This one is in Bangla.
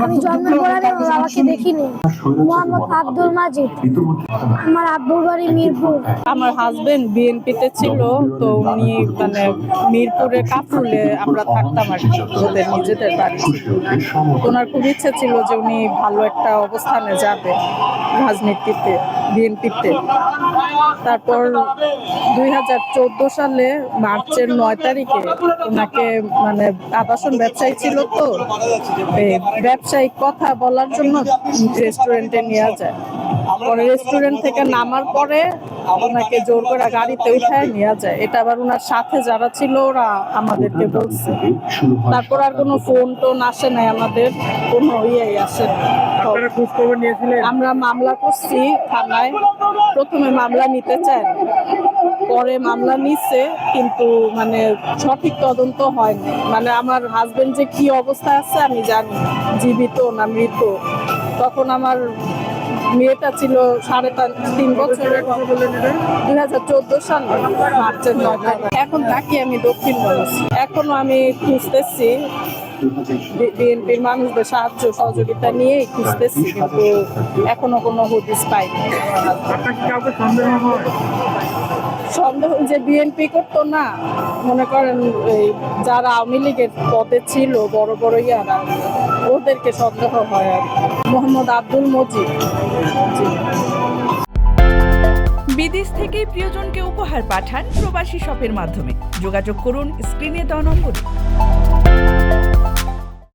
আমি জন্মের পরে আমার বাবাকে দেখিনি। মোহাম্মদ আব্দুল মাজিদ। আমার আব্বুর বাড়ি মিরপুর। আমার হাজবেন্ড বিএনপিতে ছিল, তো উনি মানে মিরপুরে কাফরুলে আমরা থাকতাম আর কি, ওদের নিজেদের বাড়ি। ওনার খুব ইচ্ছে ছিল যে উনি ভালো একটা অবস্থানে যাবে রাজনীতিতে, বিএনপিতে। তারপর 2014 সালে মার্চের 9 তারিখে ওনাকে মানে আবাসন ব্যবসায়ী ছিল, তো এই ব্যবসায়িক কথা বলার জন্য রেস্টুরেন্টে নিয়ে যায়। পরে রেস্টুরেন্ট থেকে নামার পরে ওনাকে জোর করে গাড়িতে উঠায় নিয়ে যায়। এটা আবার ওনার সাথে যারা ছিল ওরা আমাদেরকে বলছে। তারপর আর কোনো ফোন টোন আসে নাই, আমাদের কোনো ইয়েই আসে না। আমরা মামলা করছি থানায়। প্রথমে মামলা নিতে চাই, পরে মামলা নিচ্ছে, কিন্তু মানে সঠিক তদন্ত হয়নি। মানে আমার হাজবেন্ড যে কি অবস্থায় আছে আমি জানি, জীবিত না মৃত। তখন আমার মেয়েটা ছিল 3.5 বছরের। 2014 সালে মার্চের 9 তারিখ। এখন থাকি আমি দক্ষিণগঞ্জ। এখনো আমি খুঁজতেছি, বিএনপির মানুষদের সাহায্য সহযোগিতা নিয়েই খুঁজতেছি, কিন্তু এখনো কোনো হদিস পাইনি। সন্দেহ যে বিএনপি করতো না, মনে করেন এই যারা আওয়ামী লীগের পদে ছিল বড় বড় ইয়ারা, ওদেরকে সন্দেহ হয় আর কি। মোহাম্মদ আব্দুল মজিদ। বিদেশ থেকে প্রিয়জনকে উপহার পাঠান প্রবাসী শপের মাধ্যমে। যোগাযোগ করুন স্ক্রিনে দেওয়া নম্বরে।